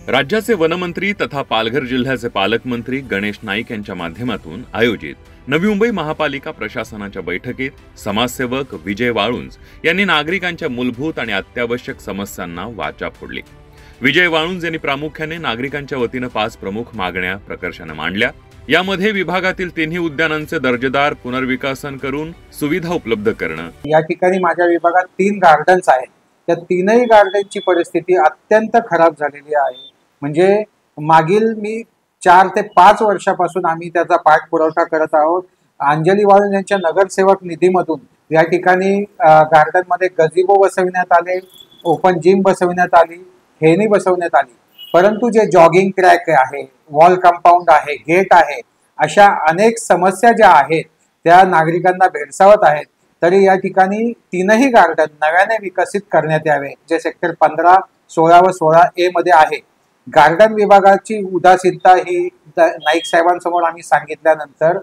राज्याचे वनमंत्री तथा पालघर जिल्ह्याचे पालकमंत्री गणेश नाईक यांच्या माध्यमातून आयोजित नवी मुंबई महापालिका प्रशासनाच्या बैठकीत समाजसेवक विजय वाळुंज यांनी नागरिकांच्या मूलभूत आणि अत्यावश्यक समस्यांना वाचा फोडली। विजय वाळुंज यांनी प्रामुख्याने नागरिकांच्या वतीने 5 प्रमुख मागण्या प्रकर्षाने मांडल्या। यामध्ये विभागातील तिन्ही उद्यानांचे दर्जेदार पुनर्विकासन करून सुविधा उपलब्ध करणं। या ठिकाणी माझ्या विभागात 3 गार्डन्स आहेत। त्या तीनही गार्डनची परिस्थिती अत्यंत खराब झालेली आहे। म्हणजे मागील मी 4 ते 5 वर्षापासून आम्ही त्याचा पाठपुरावा करत आहोत। अंजली वाळुंज यांच्या नगरसेवक निधीमधून या ठिकाणी गार्डन मध्ये गझिबो बसविण्यात आले, ओपन जिम बसविण्यात आली, खेळणी बसवण्यात आली, परंतु जे जॉगिंग ट्रॅक आहे, वॉल कंपाऊंड आहे, गेट आहे, अशा अनेक समस्या ज्या आहेत त्या नागरिकांना भेडसावत आहेत। तरी या ठिकाणी तीनही गार्डन नव्याने विकसित करण्यात यावे, जे सेक्टर 15, 16 व 16A मध्ये आहे। गार्डन विभागाची उदासीनता ही नाईक साहेबांसमोर आम्ही सांगितल्यानंतर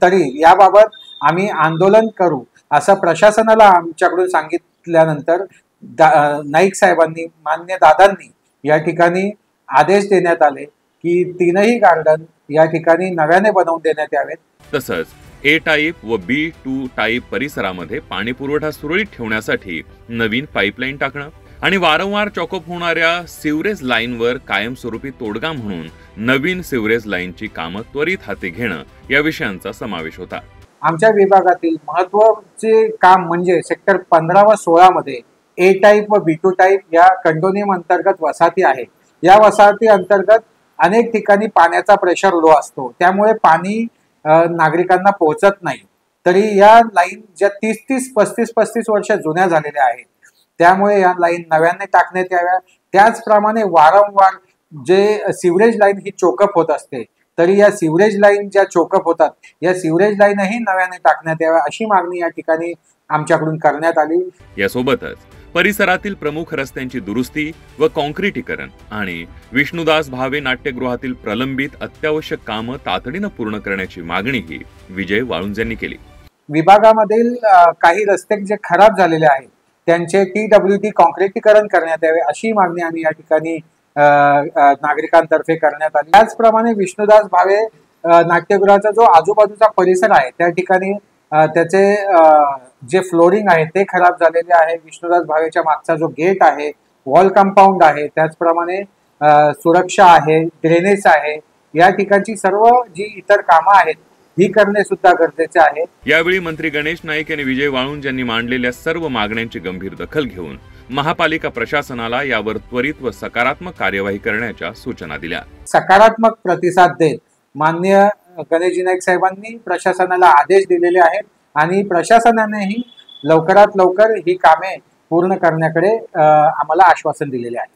तरी याबाबत आम्ही आंदोलन करू असं प्रशासनाला आमच्याकडून सांगितल्यानंतर नाईक साहेबांनी, मान्य दादांनी या ठिकाणी आदेश देण्यात आले की तीनही गार्डन या ठिकाणी नव्याने बनवून देण्यात यावेत। तसंच A टाईप व B2 टाईप परिसरामध्ये पाणी पुरवठा सुरळीत ठेवण्यासाठी नवीन पाईपलाईन टाकणं आणि वारंवार चॉकअप होणाऱ्या सिवरेज लाईनवर कायमस्वरूपी तोडगा म्हणून नवीन सिवरेज लाईनची कामं त्वरित हाती घेणं या विषयांचा समावेश होता। आमच्या विभागातील महत्त्वाचे काम म्हणजे सेक्टर 15 व 16 मध्ये A टाईप व B2 टाईप या कंडोनियम अंतर्गत वसाहती आहे। या वसाहती अंतर्गत अनेक ठिकाणी पाण्याचा प्रेशर लो असतो, त्यामुळे पाणी नागरिकांना पोहोचत नाही। तरी या लाईन ज्या 30-30, 35-35 वर्ष जुन्या झालेल्या आहेत, त्यामुळे या लाईन नव्याने टाकण्यात याव्या। त्याचप्रमाणे वारंवार जे सिवरेज लाईन ही चोकअप होत असते, तरी या सिवरेज लाईन ज्या चोकअप होतात या सिवरेज लाईनही नव्याने टाकण्यात याव्या, अशी मागणी या ठिकाणी आमच्याकडून करण्यात आली। यासोबतच परिसरातील प्रमुख रस्त्यांची दुरुस्ती व कॉन्क्रीटीकरण आणि विष्णुदास भावे नाट्यगृहातील प्रलंबित अत्यावश्यक कामं तातडीनं पूर्ण करण्याची मागणीही विजय वाळुंज यांनी केली। विभागामधील काही रस्ते जे खराब झालेले आहेत त्यांचे TWT कॉन्क्रीटीकरण करण्यात यावे, अशी मागणी आम्ही या ठिकाणी नागरिकांतर्फे करण्यात आली। त्याचप्रमाणे विष्णुदास भावे नाट्यगृहाचा जो आजूबाजूचा परिसर आहे त्या ठिकाणी त्याचे जे फ्लोरिंग आहे ते खराब झालेले आहे। विष्णुदास भावेच्या मागचा जो गेट आहे, वॉल कंपाऊंड आहे, त्याचप्रमाणे सुरक्षा आहे, ड्रेनेज आहे, या ठिकाणची सर्व जी इतर कामं आहेत ही करणे सुद्धा गरजेचे आहे। यावेळी मंत्री गणेश नाईक यांनी विजय वाळुंज यांनी मांडलेल्या सर्व मागण्यांची गंभीर दखल घेऊन महापालिका प्रशासनाला यावर त्वरित व सकारात्मक कार्यवाही करण्याच्या सूचना दिल्या। सकारात्मक प्रतिसाद देत माननीय गणेश नाईक साहेबांनी प्रशासनाला आदेश दिलेले आहेत आणि प्रशासनानेही लवकरात लवकर ही कामे पूर्ण करण्याकडे आम्हाला आश्वासन दिलेले आहे।